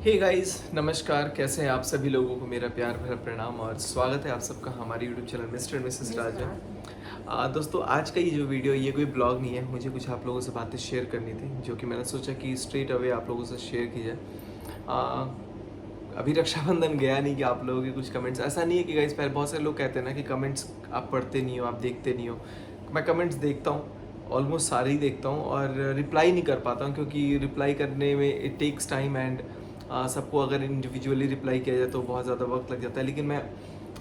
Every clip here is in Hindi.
हे गाइस, नमस्कार। कैसे हैं आप सभी लोगों को मेरा प्यार भरा प्रणाम और स्वागत है आप सबका हमारे YouTube channel Mr and Mrs Raj में। दोस्तों, आज का ये जो वीडियो ये कोई ब्लॉग नहीं है। मुझे कुछ आप लोगों से बातें शेयर करनी थी जो कि मैंने सोचा कि स्ट्रेट अवे आप लोगों से शेयर की जाए। आ, अभी रक्षाबंधन गया नहीं कि आप लोगों के कुछ कमेंट्स, ऐसा नहीं है कि गाइस पहले बहुत सारे लोग कहते हैं ना कि कमेंट्स आप पढ़ते नहीं हो, आप देखते नहीं हो। मैं कमेंट्स देखता हूँ, ऑलमोस्ट सारे ही देखता हूँ और रिप्लाई नहीं कर पाता हूँ क्योंकि रिप्लाई करने में इट टेक्स टाइम एंड सबको अगर इंडिविजुअली रिप्लाई किया जाए तो बहुत ज़्यादा वक्त लग जाता है। लेकिन मैं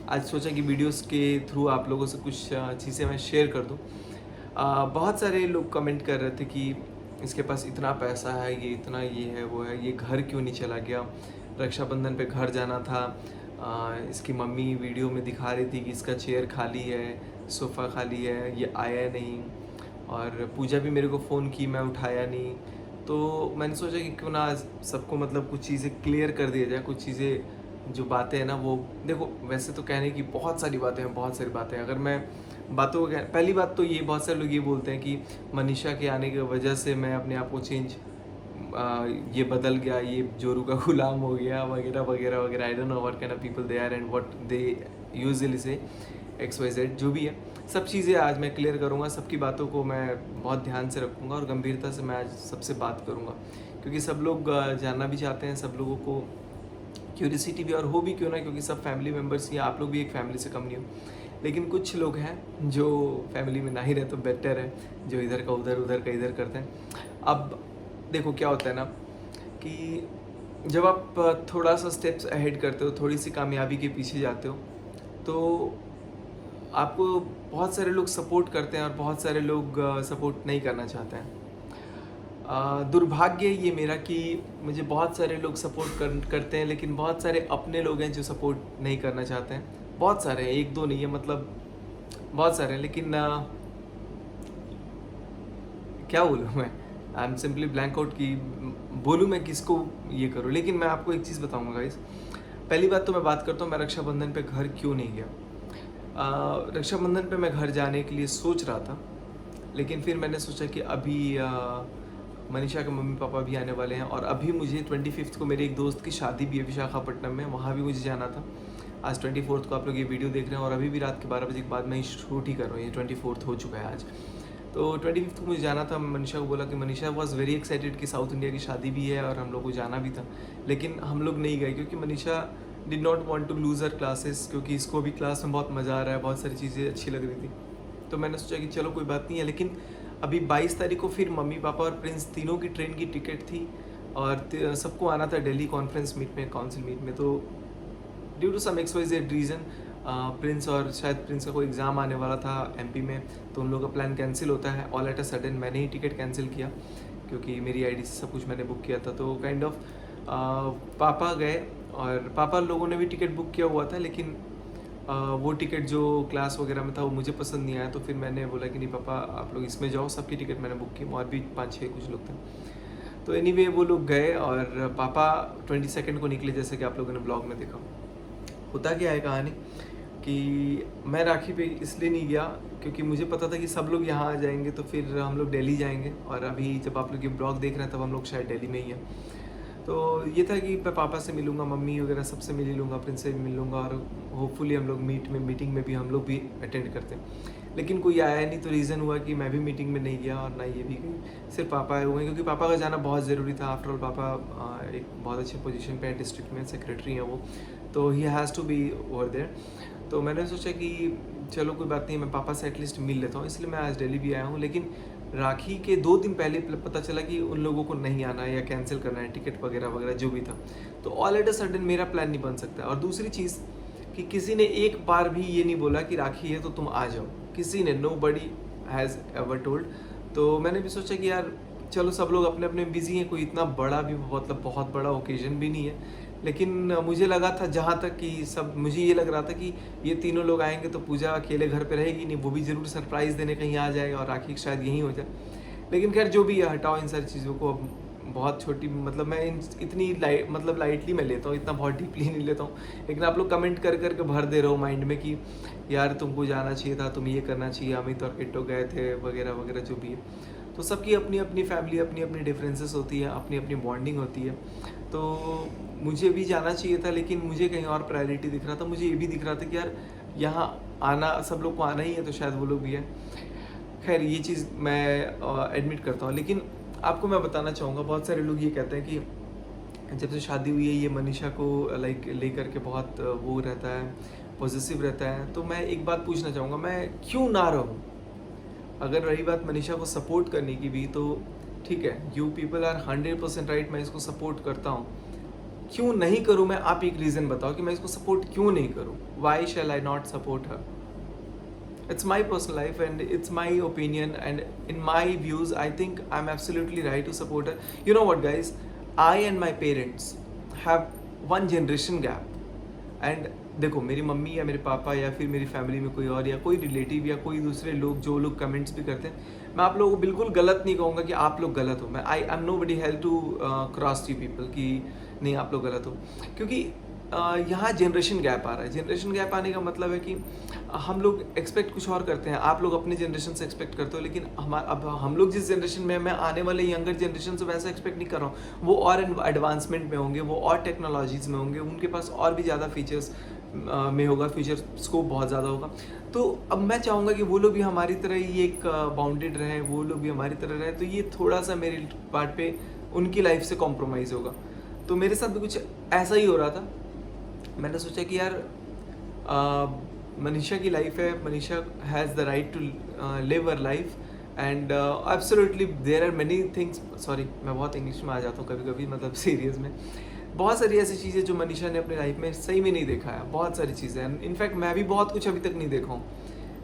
आज सोचा कि वीडियोस के थ्रू आप लोगों से कुछ चीज़ें मैं शेयर कर दूँ। बहुत सारे लोग कमेंट कर रहे थे कि इसके पास इतना पैसा है, ये इतना ये है वो है, ये घर क्यों नहीं चला गया, रक्षाबंधन पे घर जाना था। इसकी मम्मी वीडियो में दिखा रही थी कि इसका चेयर खाली है, सोफ़ा खाली है, ये आया नहीं। और पूजा भी मेरे को फ़ोन की, मैं उठाया नहीं। तो मैंने सोचा कि क्यों ना सबको मतलब कुछ चीज़ें क्लियर कर दिया जाए। कुछ चीज़ें जो बातें हैं ना, वो देखो, वैसे तो कहने की बहुत सारी बातें हैं, बहुत सारी बातें हैं। अगर मैं बातों को पहली बात तो ये, बहुत सारे लोग ये बोलते हैं कि मनीषा के आने की वजह से मैं अपने आप को ये बदल गया, ये जोरू का गुलाम हो गया, वगैरह वगैरह वगैरह। I don't know what kind of people they are and what they usually say, X Y Z जो भी है। सब चीज़ें आज मैं क्लियर करूँगा, सबकी बातों को मैं बहुत ध्यान से रखूँगा और गंभीरता से मैं आज सबसे बात करूँगा क्योंकि सब लोग जानना भी चाहते हैं, सब लोगों को क्यूरियसिटी भी, और हो भी क्यों ना, क्योंकि सब फैमिली मेम्बर्स ही, आप लोग भी एक फैमिली से कम नहीं हो। लेकिन कुछ लोग हैं जो फैमिली में ना ही रहे तो बेटर है, जो इधर का उधर, उधर का इधर करते हैं। अब देखो क्या होता है ना कि जब आप थोड़ा सा स्टेप्स अहेड करते हो, थोड़ी सी कामयाबी के पीछे जाते हो, तो आपको बहुत सारे लोग सपोर्ट करते हैं और बहुत सारे लोग सपोर्ट नहीं करना चाहते हैं। दुर्भाग्य ये मेरा कि मुझे बहुत सारे लोग करते हैं, लेकिन बहुत सारे अपने लोग हैं जो सपोर्ट नहीं करना चाहते हैं। बहुत सारे हैं, एक दो नहीं है, मतलब बहुत सारे हैं। लेकिन क्या बोलूँ मैं, I M simply blank out कि बोलूँ मैं किसको ये करूँ। लेकिन मैं आपको एक चीज़ बताऊँगा गाइस। पहली बात तो मैं बात करता हूँ, मैं रक्षाबंधन पे घर क्यों नहीं गया। रक्षाबंधन पे मैं घर जाने के लिए सोच रहा था, लेकिन फिर मैंने सोचा कि अभी मनीषा के मम्मी पापा भी आने वाले हैं और अभी मुझे 25 को मेरे एक दोस्त की शादी भी है विशाखापट्टनम में, वहाँ भी मुझे जाना था। आज 24 को आप लोग ये वीडियो देख रहे हैं और अभी भी रात के 12 बजे के बाद मैं शूट ही कर रहा हूँ। ये 24 हो चुका है आज। तो 25 को मुझे जाना था। मनीषा को बोला कि मनीषा वॉज वेरी एक्साइटेड कि साउथ इंडिया की शादी भी है और हम लोग को जाना भी था, लेकिन हम लोग नहीं गए क्योंकि Manisha did not want to lose her classes, क्योंकि इसको भी क्लास में बहुत मज़ा आ रहा है, बहुत सारी चीज़ें अच्छी लग रही थी। तो मैंने सोचा कि चलो कोई बात नहीं है। लेकिन अभी 22 तारीख को फिर मम्मी पापा और प्रिंस तीनों की ट्रेन की टिकट थी और सबको आना था दिल्ली कॉन्फ्रेंस मीट में, काउंसिल मीट में। तो due to some X Y Z reason Prince और शायद प्रिंस का कोई एग्ज़ाम आने वाला था एमपी में, तो उन लोगों का प्लान कैंसिल होता है। ऑल एट अ सडन मैंने ही टिकट कैंसिल किया क्योंकि मेरी आईडी से सब कुछ मैंने बुक किया था। तो काइंड ऑफ पापा गए और पापा लोगों ने भी टिकट बुक किया हुआ था, लेकिन वो टिकट जो क्लास वगैरह में था वो मुझे पसंद नहीं आया। तो फिर मैंने बोला कि नहीं पापा, आप लोग इसमें जाओ, सबकी टिकट मैंने बुक की, और भी 5-6 कुछ लोग थे। तो एनीवे वो लोग गए और पापा 22 को निकले, जैसे कि आप लोगों ने ब्लॉग में देखा। होता क्या है कहानी कि मैं राखी पे इसलिए नहीं गया क्योंकि मुझे पता था कि सब लोग यहाँ आ जाएंगे तो फिर हम लोग दिल्ली जाएंगे, और अभी जब आप लोग ये ब्लॉग देख रहे हैं तब हम लोग शायद दिल्ली में ही हैं। तो ये था कि मैं पापा से मिलूंगा, मम्मी वगैरह सबसे मिल लूँगा, प्रिंस से भी मिल लूँगा, और होपफुली हम लोग मीटिंग में भी हम लोग भी अटेंड करते हैं। लेकिन कोई आया नहीं, तो रीज़न हुआ कि मैं भी मीटिंग में नहीं गया और ना ये भी गई, सिर्फ पापा आए हुए हैं क्योंकि पापा का जाना बहुत ज़रूरी था। आफ्टर ऑल पापा एक बहुत अच्छे पोजीशन पे है, डिस्ट्रिक्ट में सेक्रेटरी हैं वो, तो he has to be over there. तो मैंने सोचा कि चलो कोई बात नहीं, मैं पापा से एटलीस्ट मिल लेता हूँ, इसलिए मैं आज दिल्ली भी आया हूँ। लेकिन राखी के 2 दिन पहले पता चला कि उन लोगों को नहीं आना है या कैंसिल करना है टिकट वगैरह वगैरह जो भी था। तो ऑल एट अ सडन मेरा प्लान नहीं बन सकता। और दूसरी चीज़ कि किसी ने एक बार भी ये नहीं बोला कि राखी है तो तुम आ जाओ, किसी ने, nobody has ever told. तो मैंने भी सोचा कि यार चलो, सब लोग अपने अपने बिजी हैं, कोई इतना बड़ा भी मतलब बहुत बड़ा ओकेजन भी नहीं है। लेकिन मुझे लगा था, जहाँ तक कि सब, मुझे ये लग रहा था कि ये तीनों लोग आएंगे तो पूजा अकेले घर पे रहेगी नहीं, वो भी ज़रूर सरप्राइज़ देने कहीं आ जाएगा और राखी शायद यहीं हो जाए। लेकिन खैर जो भी है, हटाओ इन सारी चीज़ों को। अब बहुत छोटी, मतलब मैं इतनी लाइटली मैं लेता हूँ, इतना बहुत डीपली नहीं लेता हूँ। लेकिन आप लोग कमेंट कर करके भर दे रहे हो माइंड में कि यार तुमको जाना चाहिए था, तुम ये करना चाहिए, अमित और किट्टो गए थे, वगैरह वगैरह जो भी है। तो सबकी अपनी अपनी फैमिली, अपनी अपनी डिफरेंसेस होती है, अपनी अपनी बॉन्डिंग होती है। तो मुझे भी जाना चाहिए था, लेकिन मुझे कहीं और प्रायोरिटी दिख रहा था। मुझे ये भी दिख रहा था कि यार यहाँ आना, सब लोग को आना ही है, तो शायद वो लोग भी है। खैर ये चीज़ मैं एडमिट करता हूँ। लेकिन आपको मैं बताना चाहूँगा, बहुत सारे लोग ये कहते हैं कि जब से शादी हुई है ये मनीषा को लाइक लेकर के बहुत वो रहता है, पॉजिटिव रहता है। तो मैं एक बात पूछना चाहूँगा, मैं क्यों ना रहूँ? अगर रही बात मनीषा को सपोर्ट करने की भी, तो ठीक है, यू पीपल आर 100% राइट, मैं इसको सपोर्ट करता हूँ। क्यों नहीं करूँ मैं? आप एक रीज़न बताओ कि मैं इसको सपोर्ट क्यों नहीं करूँ? Why shall I not support her? It's my personal life and it's my opinion, and in my views I think I'm absolutely right to support her. You know what guys, I and my parents have one generation gap, and देखो मेरी मम्मी या मेरे पापा या फिर मेरी फैमिली में कोई और या कोई रिलेटिव या कोई दूसरे लोग जो लोग कमेंट्स भी करते हैं, मैं आप लोगों को बिल्कुल गलत नहीं कहूँगा कि आप लोग गलत हो। मैं I am nobody help to cross you people कि नहीं आप लोग गलत हो, क्योंकि यहाँ जनरेशन गैप आ रहा है। जनरेशन गैप आने का मतलब है कि हम लोग एक्सपेक्ट कुछ और करते हैं, आप लोग अपने जनरेशन से एक्सपेक्ट करते हो, लेकिन अब हम लोग जिस जनरेशन में, मैं आने वाले यंगर जनरेशन से वैसा एक्सपेक्ट नहीं कर रहा हूँ। वो और एडवांसमेंट में होंगे, वो और टेक्नोलॉजीज में होंगे, उनके पास और भी ज़्यादा फीचर्स में होगा, फ्यूचर स्कोप बहुत ज़्यादा होगा। तो अब मैं चाहूँगा कि वो लोग भी हमारी तरह ही एक बाउंडेड रहें, वो लोग भी हमारी तरह रहें। तो ये थोड़ा सा मेरे पार्ट पे उनकी लाइफ से कॉम्प्रोमाइज़ होगा। तो मेरे साथ भी कुछ ऐसा ही हो रहा था। मैंने सोचा कि यार मनीषा की लाइफ है, Manisha has the right to live her life, and absolutely there are many things, sorry मैं बहुत इंग्लिश में आ जाता हूँ कभी कभी, मतलब सीरियस में। बहुत सारी ऐसी चीज़ें जो मनीषा ने अपनी लाइफ में सही में नहीं देखा है, बहुत सारी चीज़ें हैं। इनफैक्ट मैं भी बहुत कुछ अभी तक नहीं देखा हूँ।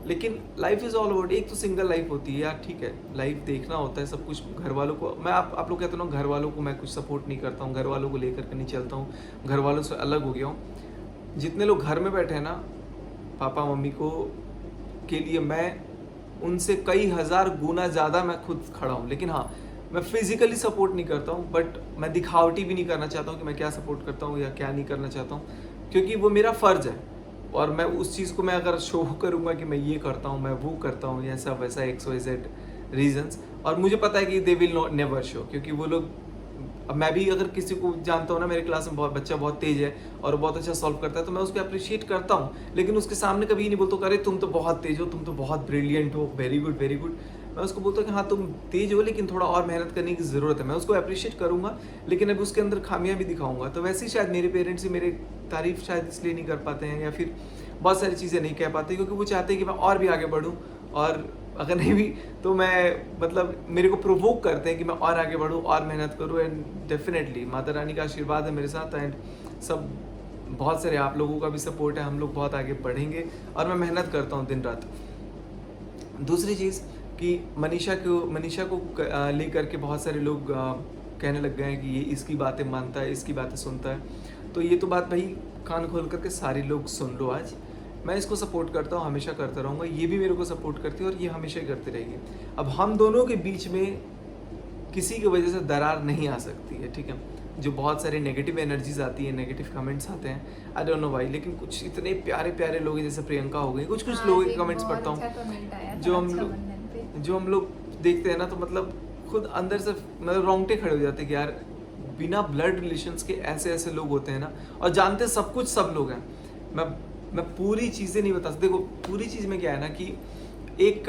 लेकिन लाइफ इज़ ऑल अबाउट, एक तो सिंगल लाइफ होती है यार, ठीक है, लाइफ देखना होता है सब कुछ। घर वालों को मैं आप लोग कहते हो ना, घर वालों को मैं कुछ सपोर्ट नहीं करता हूँ, घर वालों को लेकर के नहीं चलता हूँ, घर वालों से अलग हो गया हूँ। जितने लोग घर में बैठे हैं ना, पापा मम्मी को के लिए मैं उनसे कई हज़ार गुना ज़्यादा मैं खुद खड़ा हूँ। लेकिन हाँ, मैं फिज़िकली सपोर्ट नहीं करता हूँ, बट मैं दिखावटी भी नहीं करना चाहता हूँ कि मैं क्या सपोर्ट करता हूँ या क्या नहीं करना चाहता हूँ, क्योंकि वो मेरा फ़र्ज़ है। और मैं उस चीज़ को मैं अगर शो करूँगा कि मैं ये करता हूँ, मैं वो करता हूँ, ऐसा वैसा XYZ रीजंस, और मुझे पता है कि they will not never show, क्योंकि वो लोग, अब मैं भी अगर किसी को जानता हूँ ना, मेरे क्लास में बच्चा बहुत तेज है और बहुत अच्छा सॉल्व करता है, तो मैं उसको अप्रिशिएट करता हूँ, लेकिन उसके सामने कभी नहीं बोलता अरे तुम तो बहुत तेज हो, तुम तो बहुत ब्रिलियंट हो, वेरी गुड वेरी गुड। मैं उसको बोलता हूँ कि हाँ तुम तेज हो, लेकिन थोड़ा और मेहनत करने की ज़रूरत है। मैं उसको अप्रिशिएट करूँगा, लेकिन अब उसके अंदर खामियां भी दिखाऊंगा। तो वैसे ही शायद मेरे पेरेंट्स ही मेरे तारीफ शायद इसलिए नहीं कर पाते हैं, या फिर बहुत सारी चीज़ें नहीं कह पाते, क्योंकि वो चाहते हैं कि मैं और भी आगे बढ़ूँ, और अगर नहीं भी तो मैं, मतलब मेरे को प्रोवोक करते हैं कि मैं और आगे बढ़ूँ और मेहनत करूँ। एंड डेफिनेटली माता रानी का आशीर्वाद है मेरे साथ, एंड सब बहुत सारे आप लोगों का भी सपोर्ट है, हम लोग बहुत आगे बढ़ेंगे, और मैं मेहनत करता हूँ दिन रात। दूसरी चीज़ कि मनीषा को लेकर के बहुत सारे लोग कहने लग गए हैं कि ये इसकी बातें मानता है, इसकी बातें सुनता है। तो ये तो बात भाई कान खोल करके सारे लोग सुन लो आज। मैं इसको सपोर्ट करता हूँ, हमेशा करता रहूँगा, ये भी मेरे को सपोर्ट करती है और ये हमेशा ही करती रहेगी। अब हम दोनों के बीच में किसी की वजह से दरार नहीं आ सकती है, ठीक है। जो बहुत सारे नेगेटिव एनर्जीज आती है, नेगेटिव कमेंट्स आते हैं, आई डोंट नो व्हाई, लेकिन कुछ इतने प्यारे प्यारे लोग हैं, जैसे प्रियंका हो गई, कुछ लोगों के कमेंट्स पढ़ता हूँ जो हम लोग देखते हैं ना, तो मतलब खुद अंदर से मतलब रोंगटे खड़े हो जाते हैं कि यार बिना ब्लड रिलेशंस के ऐसे ऐसे लोग होते हैं ना, और जानते सब कुछ सब लोग हैं। मैं पूरी चीज़ें नहीं बता सकता। देखो पूरी चीज़ में क्या है ना कि एक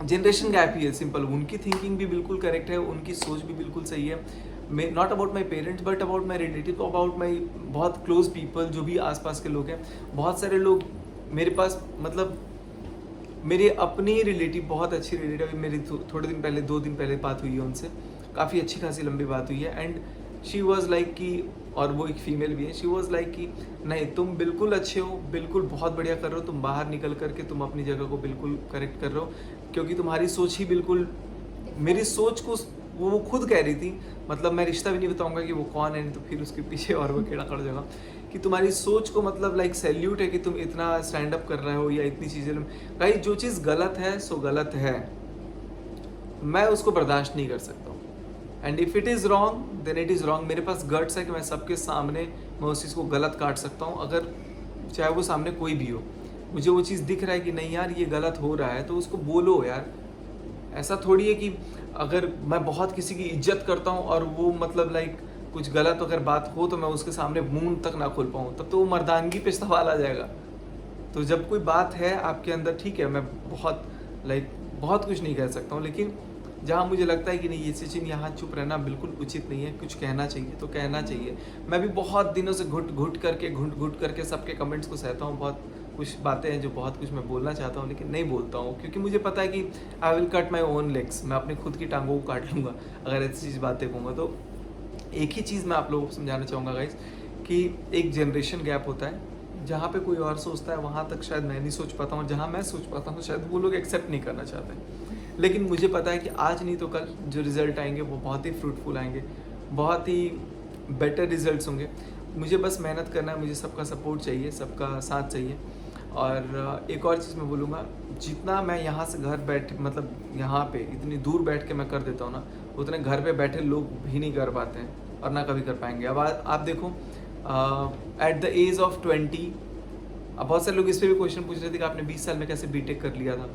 जनरेशन गैप ही है, सिंपल। उनकी थिंकिंग भी बिल्कुल करेक्ट है, उनकी सोच भी बिल्कुल सही है। मैं not about my parents but about my relative, about my बहुत क्लोज पीपल, जो भी आसपास के लोग हैं। बहुत सारे लोग मेरे पास, मतलब मेरे अपने ही रिलेटिव, बहुत अच्छी रिलेटिव, अभी मेरी थोड़े दिन पहले 2 दिन पहले बात हुई है उनसे, काफ़ी अच्छी खासी लंबी बात हुई है। एंड शी वॉज लाइक कि, और वो एक फीमेल भी है, शी वॉज लाइक कि नहीं तुम बिल्कुल अच्छे हो, बिल्कुल बहुत बढ़िया कर रहे हो, तुम बाहर निकल करके तुम अपनी जगह को बिल्कुल करेक्ट कर रहे हो, क्योंकि तुम्हारी सोच ही बिल्कुल मेरी सोच को, वो खुद कह रही थी, मतलब मैं रिश्ता भी नहीं बताऊंगा कि वो कौन है, तो फिर उसके पीछे और वो कीड़ा खड़ जाएगा, कि तुम्हारी सोच को मतलब लाइक सैल्यूट है कि तुम इतना स्टैंड अप कर रहे हो, या इतनी चीज़ें भाई, जो चीज़ गलत है सो गलत है, मैं उसको बर्दाश्त नहीं कर सकता हूँ। And if it is wrong then it is wrong. मेरे पास गट्स है कि मैं सबके सामने मैं उस चीज़ को गलत काट सकता हूँ, अगर चाहे वो सामने कोई भी हो। मुझे वो चीज़ दिख रहा है कि नहीं यार ये गलत हो रहा है, तो उसको बोलो यार, ऐसा थोड़ी है कि अगर मैं बहुत किसी की इज्जत करता हूँ और वो मतलब लाइक कुछ गलत अगर बात हो तो मैं उसके सामने मुंह तक ना खोल पाऊँ, तब तो वो मर्दानगी पे सवाल आ जाएगा। तो जब कोई बात है आपके अंदर, ठीक है, मैं बहुत लाइक बहुत कुछ नहीं कह सकता हूँ, लेकिन जहाँ मुझे लगता है कि नहीं ये सचिन यहाँ चुप रहना बिल्कुल उचित नहीं है, कुछ कहना चाहिए तो कहना चाहिए। मैं भी बहुत दिनों से घुट घुट करके सबके कमेंट्स को सहता हूँ। बहुत कुछ बातें हैं जो बहुत कुछ मैं बोलना चाहता हूँ लेकिन नहीं बोलता हूँ, क्योंकि मुझे पता है कि I will cut my own legs, मैं अपनी खुद की टांगों को काट लूँगा अगर ऐसी चीज़ बातें कहूँगा। तो एक ही चीज़ मैं आप लोगों को समझाना चाहूँगा गाइस, कि एक जनरेशन गैप होता है, जहाँ पे कोई और सोचता है वहाँ तक शायद मैं नहीं सोच पाता हूँ, जहाँ मैं सोच पाता हूँ शायद वो लोग एक्सेप्ट नहीं करना चाहते। लेकिन मुझे पता है कि आज नहीं तो कल जो रिज़ल्ट आएंगे वो बहुत ही फ्रूटफुल आएंगे, बहुत ही बेटर रिजल्ट्स होंगे। मुझे बस मेहनत करना है, मुझे सबका सपोर्ट चाहिए, सबका साथ चाहिए। और एक और चीज़ मैं बोलूँगा, जितना मैं यहाँ से घर बैठ मतलब यहाँ पे इतनी दूर बैठ के मैं कर देता हूँ ना, उतने घर पे बैठे लोग भी नहीं कर पाते हैं और ना कभी कर पाएंगे। अब आप देखो, एट द एज ऑफ 20, अब बहुत सारे लोग इस पर भी क्वेश्चन पूछ रहे थे कि आपने 20 साल में कैसे बीटेक कर लिया था।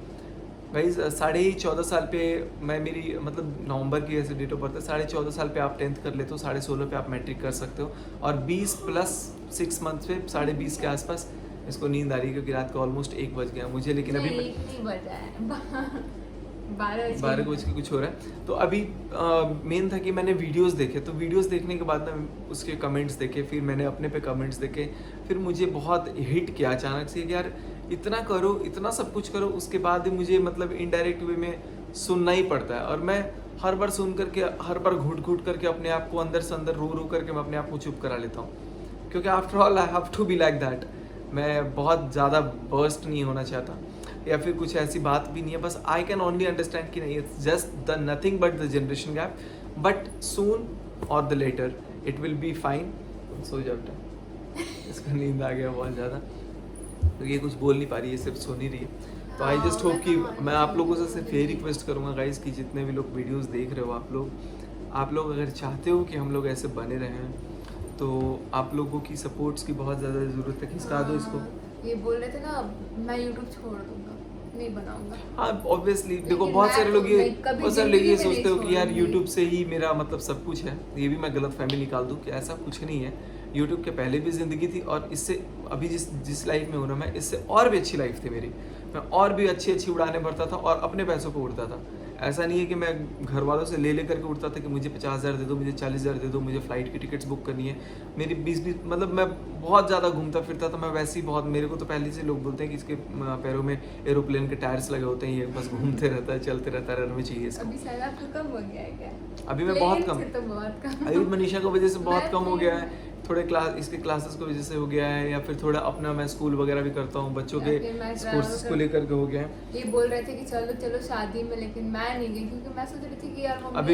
भाई 14.5 साल पे मैं मेरी मतलब नवंबर की ऐसे डेट ऑफ बर्थ है, 14.5 साल पे आप 10th कर लेते हो, 16.5 पे आप मैट्रिक कर सकते हो, और 20 प्लस 6 मंथ्स पे 20.5 के आसपास इसको नींद आ रही है, क्योंकि रात का ऑलमोस्ट 1 बज गया मुझे, लेकिन अभी नहीं, 1 नहीं बजा है 12 बज के कुछ हो रहा है। तो अभी मेन था कि मैंने वीडियोस देखे, तो वीडियोस देखने के बाद ना उसके कमेंट्स देखे, फिर मैंने अपने पे कमेंट्स देखे, फिर मुझे बहुत हिट किया अचानक से कि यार इतना करो, इतना सब कुछ करो, उसके बाद भी मुझे मतलब इनडायरेक्ट वे में सुनना ही पड़ता है। और मैं हर बार सुन करके, हर बार घुट करके अपने आप को अंदर से अंदर रो करके मैं अपने आप को चुप करा लेता हूँ, क्योंकि after all I have to be like that. मैं बहुत ज़्यादा बर्स्ट नहीं होना चाहता, या फिर कुछ ऐसी बात भी नहीं है, बस आई कैन ओनली अंडरस्टैंड कि नहीं, it's just the nothing but the generation gap, but soon or the later it will be fine. सो जाओ, इसको नींद आ गया बहुत ज़्यादा, तो ये कुछ बोल नहीं पा रही है, सिर्फ सुन ही रही है। तो आई जस्ट होप कि मैं आप लोगों से सिर्फ ये रिक्वेस्ट करूँगा गाइस, कि जितने भी लोग वीडियोस देख रहे हो, आप लोग अगर चाहते हो कि हम लोग ऐसे बने रहें, तो आप लोगों की सपोर्ट्स की बहुत ज़्यादा ज़रूरत है। खिसका दो इसको। ये बोल रहे थे ना, मैं यूट्यूब छोड़ दूंगा, नहीं बनाऊंगा। हाँ ऑब्वियसली, देखो बहुत सारे लोग ये सोचते हो कि यार यूट्यूब से ही मेरा मतलब सब कुछ है। ये भी मैं गलत फहमी निकाल दूँ कि ऐसा कुछ नहीं है। यूट्यूब के पहले भी ज़िंदगी थी, और इससे अभी जिस लाइफ में हूँ ना मैं, इससे और भी अच्छी लाइफ थी मेरी। मैं और भी अच्छी उड़ाने भरता था और अपने पैसों पर उड़ता था। ऐसा नहीं है कि मैं घर वालों से ले करके उड़ता था कि मुझे 50,000 दे दो, मुझे 40,000 दे दो, मुझे फ़्लाइट की टिकट्स बुक करनी है। मेरी 20 मतलब मैं बहुत ज़्यादा घूमता फिरता था। मैं वैसे ही बहुत, मेरे को तो पहले से लोग बोलते हैं कि इसके पैरों में एरोप्लेन के टायर्स लगे होते हैं, ये बस घूमते रहता है, चलते रहता है, रनवे चाहिए इसको। अभी शायद आपको कम हो गया है क्या? अभी मैं बहुत कम, तो बहुत कम, अभी मनीषा की वजह से बहुत कम हो गया है, थोड़े इसके क्लासेस की वजह से हो गया है, या फिर थोड़ा अपना मैं स्कूल वगैरह भी करता हूँ, बच्चों के कोर्सेज को लेकर के हो गया है। ये बोल रहे थे कि चलो शादी में, लेकिन मैं नहीं गई, क्योंकि मैं सोच रही थी कि यार अभी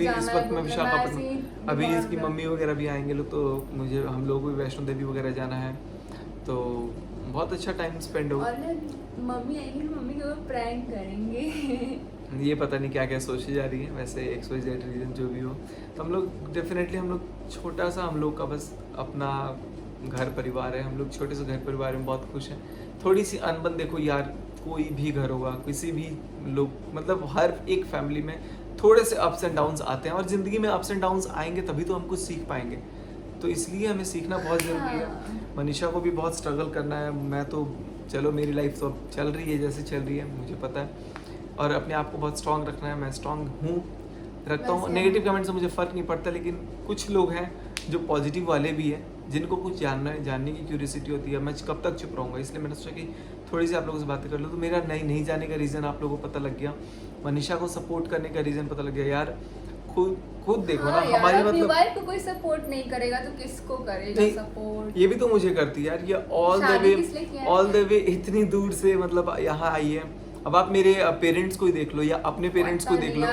इस वक्त मैं विशाखापट्टनम, अभी इसकी मम्मी वगैरह भी आएंगे लोग, तो मुझे हम लोग भी वैष्णो देवी वगैरह जाना है, तो बहुत अच्छा टाइम स्पेंड होगा। और मम्मी आएंगी, मम्मी को प्रैंक करेंगे ये पता नहीं क्या क्या सोची जा रही है। वैसे XYZ रीज़न जो भी हो, तो हम लोग डेफिनेटली, हम लोग छोटा सा, हम लोग का बस अपना घर परिवार है, हम लोग छोटे से घर परिवार में बहुत खुश हैं। थोड़ी सी अनबन, देखो यार कोई भी घर होगा, किसी भी लोग, मतलब हर एक फैमिली में थोड़े से अप्स एंड डाउन्स आते हैं, और ज़िंदगी में अप्स एंड डाउन्स आएंगे तभी तो हम कुछ सीख पाएंगे। तो इसलिए हमें सीखना बहुत ज़रूरी है। मनीषा को भी बहुत स्ट्रगल करना है, मैं तो चलो मेरी लाइफ तो अब चल रही है जैसे चल रही है, मुझे पता है, और अपने आप को बहुत स्ट्रांग रखना है। मैं स्ट्रांग हूँ, रखता हूँ। नेगेटिव कमेंट से मुझे फ़र्क नहीं पड़ता, लेकिन कुछ लोग हैं जो पॉजिटिव वाले भी हैं, जिनको कुछ जानने की क्यूरियोसिटी होती है। मैं कब तक चुप रहूँगा, इसलिए मैंने सोचा कि थोड़ी सी आप लोगों से बातें कर लूँ। तो मेरा नहीं जाने का रीज़न आप लोगों को पता लग गया, मनीषा को सपोर्ट करने का रीज़न पता लग गया। यार खुद देखो ना, हमारी मतलब वाइफ को कोई सपोर्ट नहीं करेगा तो किसको करेगा सपोर्ट? ये भी तो मुझे करती है यार, ये ऑल द वे इतनी दूर से मतलब यहाँ आई है। अब आप मेरे पेरेंट्स को ही देख लो, या अपने पेरेंट्स को देख लो,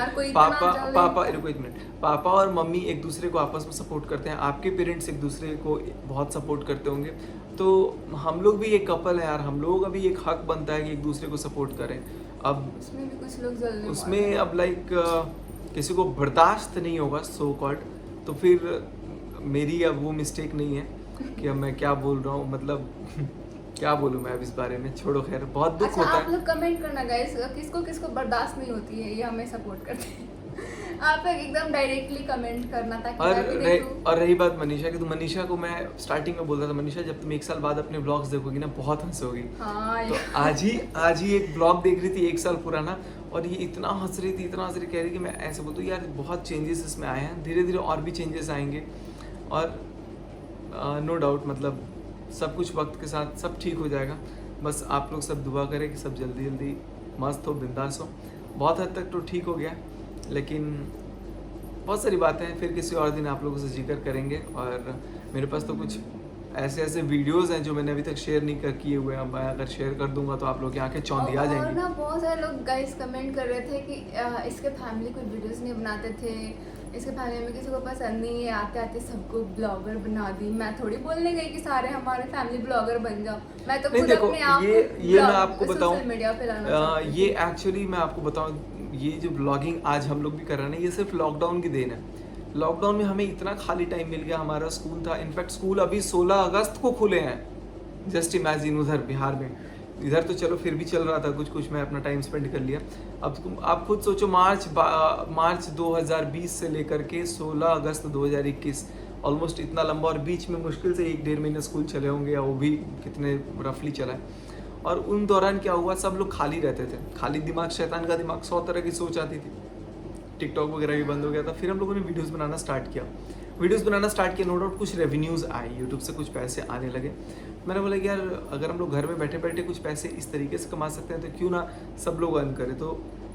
पापा और मम्मी एक दूसरे को आपस में सपोर्ट करते हैं, आपके पेरेंट्स एक दूसरे को बहुत सपोर्ट करते होंगे, तो हम लोग भी एक कपल है यार, हम लोगों का भी एक हक बनता है कि एक दूसरे को सपोर्ट करें। अब उसमें भी कुछ लोग जल्दी, उसमें अब लाइक किसी को बर्दाश्त नहीं होगा सो कॉल्ड, तो फिर मेरी अब वो मिस्टेक नहीं है कि अब मैं क्या बोल रहा हूँ, मतलब क्या बोलूँ मैं अब इस बारे में, छोड़ो खैर, बहुत दुख अच्छा होता आप है। लोग कमेंट करना गाइस, किसको किसको बर्दाश्त नहीं होती है ये हमें सपोर्ट करते हैं। आप लोग एकदम डायरेक्टली कमेंट करना ताकि और मैं भी देखूं। और रही बात मनीषा की, तो मनीषा को मैं स्टार्टिंग में बोलता था, मनीषा जब तुम 1 साल बाद अपने ब्लॉग्स देखोगी ना बहुत हंसोगी। हाँ तो आज ही एक ब्लॉग देख रही थी 1 साल पुराना, और ये इतना हंस रही थी, इतना हंस रही, कह रही कि मैं ऐसे बोलता हूँ यार बहुत चेंजेस इसमें आए हैं, धीरे धीरे और भी चेंजेस आएंगे। और नो डाउट मतलब सब कुछ वक्त के साथ सब ठीक हो जाएगा। बस आप लोग सब दुआ करें कि सब जल्दी जल्दी मस्त हो, बिंदास हो। बहुत हद तक तो ठीक हो गया, लेकिन बहुत सारी बातें हैं, फिर किसी और दिन आप लोगों से जिक्र करेंगे। और मेरे पास तो कुछ ऐसे ऐसे वीडियोस हैं जो मैंने अभी तक शेयर नहीं किए हुए हैं। मैं अगर शेयर कर दूंगा तो आप लोग की आंखें चौंधिया और जाएंगी। ना बहुत सारे लोग गाइस कमेंट कर रहे थे कि इसके फैमिली कोई वीडियोस नहीं बनाते थे, इसके फैमिली में किसी को पसंद नहीं है, आते आते सबको ब्लॉगर बना दी। मैं थोड़ी बोलने गई कि सारे हमारे फैमिली ब्लॉगर बन जाओ, मैं तो नहीं खुद देखो, अपने आप ये मैं आपको बताऊं, सोशल मीडिया पे लाना चाहती हूं। ये एक्चुअली मैं आपको बताऊं, ये जो ब्लॉगिंग आज हम लोग भी कर रहे हैं ना, ये सिर्फ लॉकडाउन की देन है। लॉकडाउन में हमें इतना खाली टाइम मिल गया, हमारा स्कूल था, इनफैक्ट स्कूल अभी 16 अगस्त को खुले हैं। जस्ट इमेजिन, उधर बिहार में, इधर तो चलो फिर भी चल रहा था कुछ कुछ, मैं अपना टाइम स्पेंड कर लिया। अब आप खुद सोचो, मार्च 2020 से लेकर के 16 अगस्त 2021, ऑलमोस्ट इतना लंबा, और बीच में मुश्किल से 1-1.5 महीने स्कूल चले होंगे, या वो भी कितने रफली चला है। और उन दौरान क्या हुआ, सब लोग खाली रहते थे, खाली दिमाग, शैतान का दिमाग, 100 तरह की सोच आती थी। टिकटॉक वगैरह भी बंद हो गया था। फिर हम लोगों ने वीडियोस बनाना स्टार्ट किया, नो डाउट कुछ रेवेन्यूज़ आए, यूट्यूब से कुछ पैसे आने लगे। मैंने बोला कि यार अगर हम लोग घर में बैठे बैठे कुछ पैसे इस तरीके से कमा सकते हैं तो क्यों ना सब लोग अर्न करें। तो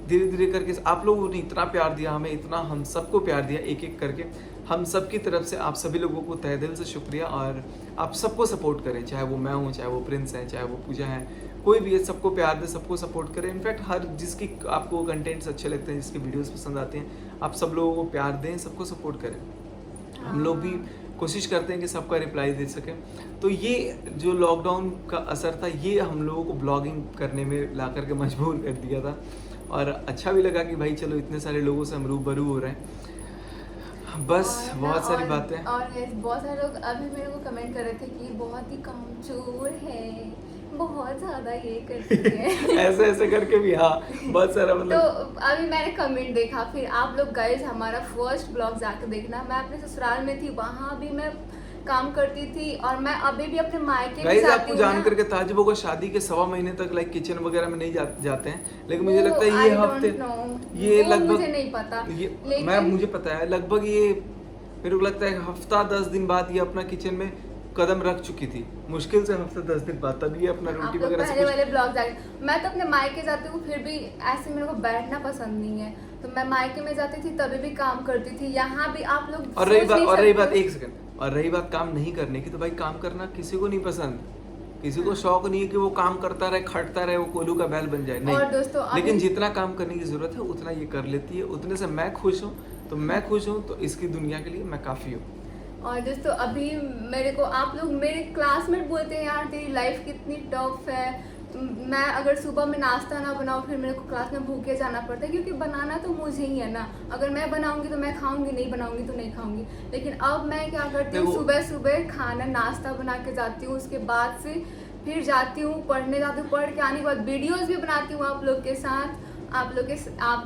धीरे धीरे करके आप लोगों ने इतना प्यार दिया हमें, इतना हम सबको प्यार दिया, एक एक करके हम सब की तरफ से आप सभी लोगों को तहे दिल से शुक्रिया। और आप सबको सपोर्ट करें, चाहे वो मैं हूँ, चाहे वो प्रिंस है, चाहे वो पूजा है, कोई भी है, सबको प्यार दे, सबको सपोर्ट करें। इनफैक्ट हर जिसकी आपको कंटेंट्स अच्छे लगते हैं, जिसकी वीडियोस पसंद आती हैं, आप सब लोगों को प्यार दें, सबको सपोर्ट करें। हम लोग भी कोशिश करते हैं कि सबका रिप्लाई दे सकें। तो ये जो लॉकडाउन का असर था, ये हम लोगों को ब्लॉगिंग करने में ला करके मजबूर कर दिया था। और अच्छा भी लगा कि भाई चलो इतने सारे लोगों से हम रूबरू हो रहे हैं। बस बहुत सारी बातें। और बहुत सारे लोग अभी मेरे को कमेंट कर रहे थे कि बहुत ही कामचोर है, बहुत ज्यादा ये करती है। ऐसे ऐसे करके भी, हाँ बहुत सारा तो मतलब। अभी मैंने कमेंट देखा, फिर आप लोग गाइस हमारा फर्स्ट ब्लॉग जाकर देखना। मैं अपने ससुराल में थी, वहाँ भी मैं काम करती थी, और मैं अभी भी अपने मायके में गाइस जाती आपको हूँ जान ना। करके ताज्जुब होगा, शादी के 1.25 महीने तक लाइक किचन वगैरह में नहीं जाते हैं, लेकिन मुझे लगता है ये हफ्ते, ये लगभग, मुझे नहीं पता, लेकिन मुझे पता है लगभग ये, मेरे को लगता है हफ्ता 10 दिन बाद ये अपना किचन में कदम रख चुकी थी, मुश्किल से हफ्ता 10 दिन बाद, तभी ये अपना रोटी वगैरह पहले वाले ब्लॉग जाके। मैं तो अपने मायके जाती हूँ, फिर भी ऐसे मेरे को बैठना पसंद नहीं है, तो मैं मायके में जाती थी तभी भी काम करती थी। यहाँ भी आप लोग और रही बात एक सेकंड, और रही बात काम नहीं करने की, तो भाई काम करना किसी को नहीं पसंद, किसी को शौक नहीं है कि वो काम करता रहे, खटता रहे, वो कोल्हू का बैल बन जाए, नहीं। और दोस्तों लेकिन जितना काम करने की जरूरत है उतना ये कर लेती है, उतने से मैं खुश हूँ, तो मैं खुश हूँ, तो इसकी दुनिया के लिए मैं काफ़ी हूँ। और दोस्तों अभी मेरे को आप लोग मेरे क्लासमेट बोलते हैं यार तेरी लाइफ कितनी टफ है, मैं अगर सुबह में नाश्ता ना बनाऊँ फिर मेरे को क्लास में भूखे जाना पड़ता है, क्योंकि बनाना तो मुझे ही है ना। अगर मैं बनाऊंगी तो मैं खाऊंगी, नहीं बनाऊंगी तो नहीं खाऊंगी। लेकिन अब मैं क्या करती हूँ, सुबह सुबह खाना नाश्ता बना के जाती हूँ, उसके बाद से फिर जाती हूँ पढ़ने जाती हूँ, पढ़ के आने के बाद वीडियोस भी बनाती हूँ आप लोग के साथ, आप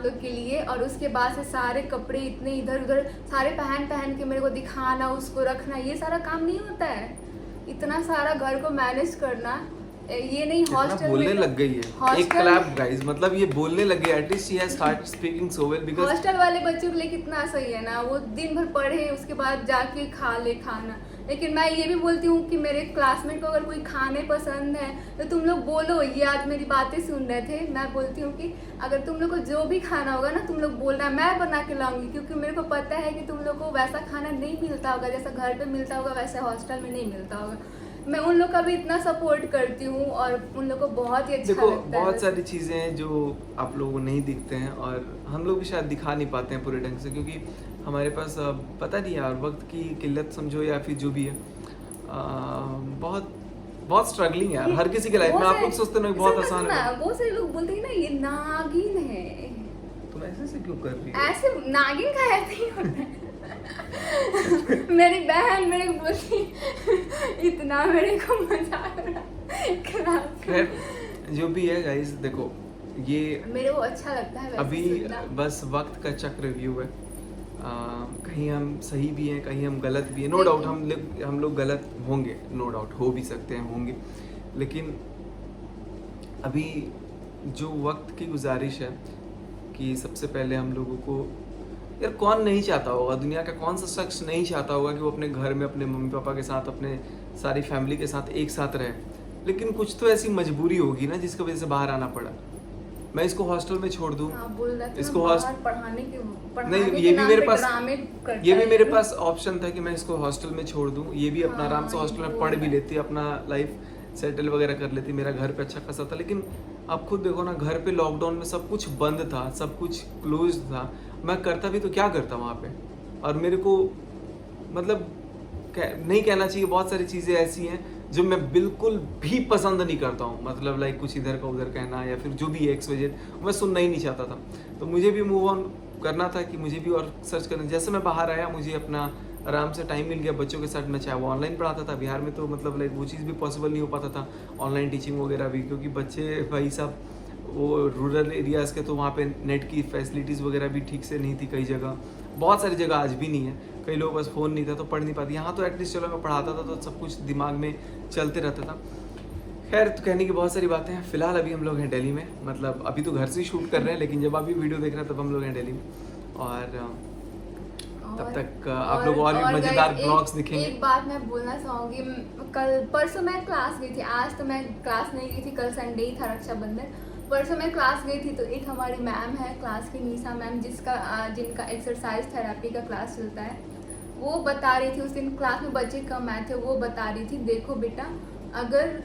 लोग के लिए। और उसके बाद से सारे कपड़े इतने इधर उधर सारे पहन के मेरे को दिखाना, उसको रखना, ये सारा काम नहीं होता है। इतना सारा घर को मैनेज करना, ये नहीं हॉस्टल में बोलने लग गई है, एक क्लैप गाइस, मतलब ये बोलने लगी, at least she has started speaking so well, because hostel वाले बच्चों के लिए कितना सही है ना, वो दिन भर पढ़े उसके बाद जाके खा ले खाना। लेकिन मैं ये भी बोलती हूँ कि मेरे क्लासमेट को अगर कोई खाने पसंद है तो तुम लोग बोलो, ये आज मेरी बातें सुन रहे थे, मैं बोलती हूँ कि अगर तुम लोग को जो भी खाना होगा ना तुम लोग बोलना, मैं बना के लाऊंगी, क्योंकि मेरे को पता है कि तुम लोग को वैसा खाना नहीं मिलता होगा, जैसा घर पे मिलता होगा वैसे हॉस्टल में नहीं मिलता होगा। मैं उन लोग का भी इतना सपोर्ट करती हूँ और उन लोग को बहुत ही अच्छा लगता है। बहुत सारी चीज़ें हैं जो आप लोगों को नहीं दिखते हैं, और हम लोग भी शायद दिखा नहीं पाते हैं पूरे ढंग से, क्योंकि हमारे पास पता नहीं यार, वक्त की किल्लत समझो या फिर जो भी है, बहुत स्ट्रगलिंग है यार हर किसी के लाइफ में। आप लोग सोचते हो बहुत आसान है, बहुत सारे लोग बोलते हैं ना ये नागिन है, तुम ऐसे से क्यों कर रही हो? ऐसे नागिन का ऐसे ही होता है। मेरी बहन मेरे को बोलती इतना मेरे को मजा आ रहा क्लास में। खैर जो भी है गाइस, देखो ये मेरे को अच्छा लगता है वैसे अभी सुनना। बस वक्त का चक्रव्यूह है। कहीं हम सही भी हैं, कहीं हम गलत भी हैं। नो डाउट हम लोग गलत होंगे, नो डाउट हो भी सकते हैं, होंगे। लेकिन अभी जो वक्त की गुजारिश है कि सबसे पहले हम लोगों को, यार कौन नहीं चाहता होगा, दुनिया का कौन सा शख्स नहीं चाहता होगा कि वो अपने घर में अपने मम्मी पापा के साथ, अपने सारी फैमिली के साथ एक साथ रहे। लेकिन कुछ तो ऐसी मजबूरी होगी ना जिसकी वजह से बाहर आना पड़ा। मैं इसको हॉस्टल में छोड़ दूँ, हाँ, बोल रहा था इसको ना, हॉस्ट- बाहर पढ़ाने नहीं, के ये भी नाम मेरे पे पास ड्रामे करता ये भी है। मेरे पास ऑप्शन था कि मैं इसको हॉस्टल में छोड़ दूँ, ये भी अपना आराम से हाँ, हॉस्टल में ये पढ़ भी है। लेती, अपना लाइफ सेटल वगैरह कर लेती, मेरा घर पे अच्छा खासा था। लेकिन आप खुद देखो ना, घर पे लॉकडाउन में सब कुछ बंद था, सब कुछ क्लोज था। मैं करता भी तो क्या करता वहाँ पे। और मेरे को मतलब नहीं कहना चाहिए, बहुत सारी चीज़ें ऐसी हैं जो मैं बिल्कुल भी पसंद नहीं करता हूँ। मतलब लाइक कुछ इधर का उधर कहना या फिर जो भी एक्स वजह, मैं सुनना ही नहीं चाहता था। तो मुझे भी मूव ऑन करना था कि मुझे भी और सर्च करना। जैसे मैं बाहर आया, मुझे अपना आराम से टाइम मिल गया बच्चों के साथ। मैं चाहे वो ऑनलाइन पढ़ाता था, बिहार में तो मतलब लाइक वो चीज़ भी पॉसिबल नहीं हो पाता था, ऑनलाइन टीचिंग वगैरह भी, क्योंकि बच्चे भाई साहब वो रूरल एरियाज़ के, तो वहाँ पे नेट की फैसिलिटीज़ वगैरह भी ठीक से नहीं थी कई जगह, बहुत सारी जगह आज भी नहीं है। कई लोगों के पास फ़ोन नहीं था तो पढ़ नहीं पाती। यहाँ तो एटलीस्ट चलो मैं पढ़ाता था तो सब कुछ दिमाग में चलते रहता था। खैर, तो कहने की बहुत सारी बातें हैं। फिलहाल अभी हम लोग हैं दिल्ली में, मतलब अभी तो घर से ही शूट कर रहे हैं, लेकिन जब अभी वीडियो देख रहे हैं तब हम लोग हैं दिल्ली में। और तब तक आप लोग और भी मज़ेदार guys, ब्लॉग्स दिखेंगे। एक बात मैं बोलना चाहूँगी, कल परसों मैं क्लास गई थी, आज तो मैं क्लास नहीं गई थी, कल संडे ही था, रक्षाबंधन। परसों मैं क्लास गई थी तो एक हमारी मैम है क्लास की, निशा मैम, जिनका एक्सरसाइज थेरेपी का क्लास चलता है, वो बता रही थी, उस दिन क्लास में बच्चे कम आए थे, वो बता रही थी देखो बेटा, अगर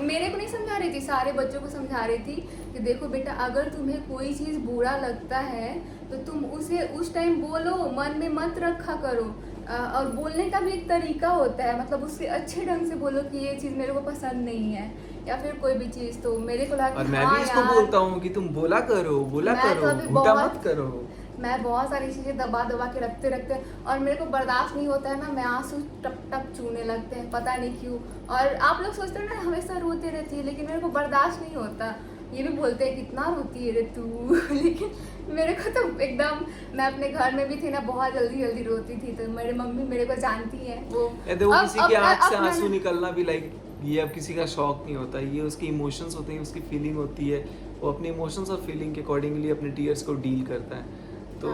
मेरे को नहीं समझा रही थी, सारे बच्चों को समझा रही थी कि देखो बेटा, अगर तुम्हें कोई चीज़ बुरा लगता है तो तुम उसे उस टाइम बोलो, मन में मत रखा करो। और बोलने का भी एक तरीका होता है, मतलब उससे अच्छे ढंग से बोलो कि ये चीज़ मेरे को पसंद नहीं है, या फिर कोई भी चीज़। तो मेरे को लगा और कि मैं हाँ भी इसको यार, बोलता हूँ कि तुम बोला करो, मैं तो अभी घूटा बहुत- मत करो। मैं बहुत सारी चीज़ें दबा दबा के रखते और मेरे को बर्दाश्त नहीं होता है ना, मैं आंसू टप टप चूने लगते हैं, पता नहीं क्यों। और आप लोग सोचते हो ना हमेशा रोते रहती है, लेकिन मेरे को बर्दाश्त नहीं होता। ये भी बोलते हैं कितना रोती है रे तू लेकिन मेरे को तो एकदम, मैं अपने घर में भी थी ना, बहुत जल्दी जल्दी रोती थी, तो मेरी मम्मी मेरे को जानती है वो। देखो किसी के आँख से अब आंसू मैंने- निकलना भी लाइक ये अब किसी का शौक नहीं होता, ये उसके इमोशंस होते हैं, उसकी फीलिंग होती है, वो अपने इमोशंस और फीलिंग के अकॉर्डिंगली अपने टीयर्स को डील करता है। तो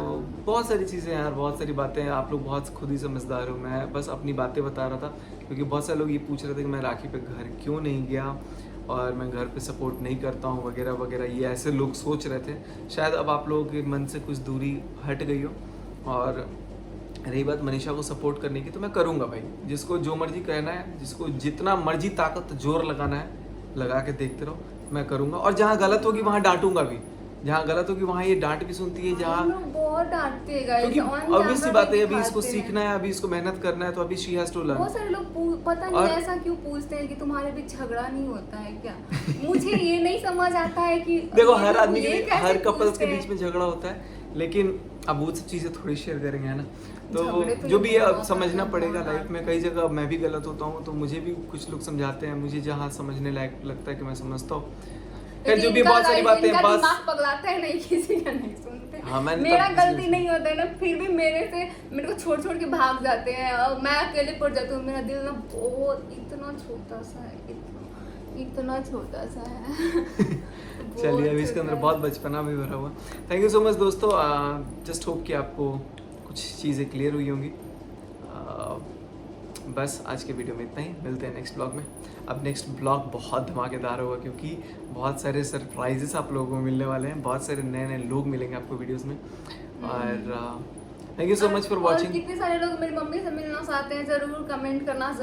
बहुत सारी चीज़ें हैं यार, बहुत सारी बातें हैं, आप लोग बहुत खुद ही समझदार हो। मैं बस अपनी बातें बता रहा था, क्योंकि बहुत सारे लोग ये पूछ रहे थे कि मैं राखी पे घर क्यों नहीं गया और मैं घर पे सपोर्ट नहीं करता हूँ वगैरह वगैरह, ये ऐसे लोग सोच रहे थे। शायद अब आप लोगों के मन से कुछ दूरी हट गई हो। और रही बात मनीषा को सपोर्ट करने की, तो मैं करूँगा भाई, जिसको जो मर्जी कहना है, जिसको जितना मर्जी ताकत जोर लगाना है लगा के देखते रहो, मैं करूँगा। और जहाँ गलत होगी वहाँ डांटूंगा भी, जहाँ गलत होगी वहाँ ये डांट भी सुनती है, हम जहाँ लोग बहुत डांटते हैं guys, क्योंकि on ऑब्वियस सी camera बात भी है, अभी इसको दिखाते हैं। सीखना है, अभी इसको मेहनत करना है, तो अभी शी हैज टू बहुत लर्न। सारे लोग पता नहीं और- ऐसा क्यों पूछते हैं कि तुम्हारे बीच झगड़ा नहीं होता है क्या। मुझे ये नहीं समझ आता है कि देखो ये हर लोग आदमी के ये बीच, कैसे हर कपल्स पूछते के हैं। बीच में झगड़ा होता है, लेकिन अब वो सब चीज़ें थोड़ी शेयर करेंगे, है ना। तो झगड़े तो जो ये भी है अब बहुत समझना होते हैं, पड़ेगा। बहुत लाइफ में कई जगह मैं भी गलत होता हूँ, तो मुझे भी कुछ लोग समझाते हैं, मुझे जहाँ समझने लायक लगता है कि मैं समझता हूँ। खैर जो भी इनका बहुत सारी guys, बातें इनका हैं, बस दिमाग पगलाता है, नहीं किसी का नहीं सुनते। हाँ, मैंने मेरा तब किसी गलती का- नहीं होता है ना, फिर भी मेरे को छोड़ छोड़ के भाग जाते हैं, और मैं अकेले पड़ जाती हूँ। मेरा दिल ना बहुत इतना छोटा सा है, इतना छोटा सा है चलिए, अभी इसके अंदर बहुत बचपना भी भरा हुआ। थैंक यू सो मच दोस्तों, जस्ट होप कि आपको कुछ चीज़ें क्लियर हुई होंगी। बस आज के वीडियो में इतना ही, मिलते हैं नेक्स्ट ब्लॉग में। अब नेक्स्ट ब्लॉग बहुत धमाकेदार होगा, क्योंकि बहुत सारे सरप्राइजेस आप लोगों को मिलने वाले हैं, बहुत सारे नए नए लोग मिलेंगे आपको वीडियोस में। और thank you so much for और वॉचिंग। कितने सारे लोग मेरी मम्मी से मिलना चाहते हैं, जरूर कमेंट करना,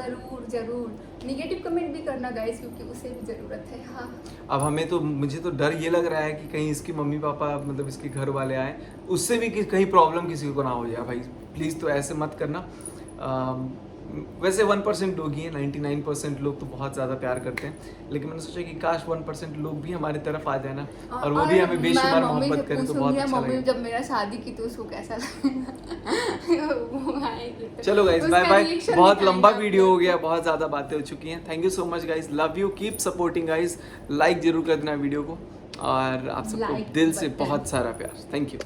जरूर निगेटिव कमेंट भी करना गाइस, क्योंकि उसे भी जरूरत है। हाँ, अब मुझे तो डर ये लग रहा है कि कहीं इसकी मम्मी पापा, मतलब इसके घर वाले आए, उससे भी कहीं प्रॉब्लम किसी को ना हो जाए। भाई प्लीज़ तो ऐसे मत करना। वैसे 1% लोग ही हैं, 99% लोग तो बहुत ज़्यादा प्यार करते हैं, लेकिन मैंने सोचा कि काश 1% लोग भी हमारी तरफ आ जाए ना, और वो भी हमें बेशुमार मैं मम्मी से मोहब्बत करें तो बहुत पूछूंगी, अच्छा मम्मी लगेगा। जब मेरा शादी की तो उसको कैसा लगेगा वो आएगी तो चलो गाइज, उसका बाय बाय। reaction बहुत दिखाएंगे लंबा आप वीडियो हो लोग गया, को। बहुत ज़्यादा बातें हो चुकी हैं। Thank you so much guys, love you, keep supporting guys, like जरूर कर देना वीडियो को, और आप सबको Like दिल से button। बहुत सारा प्यार। Thank you.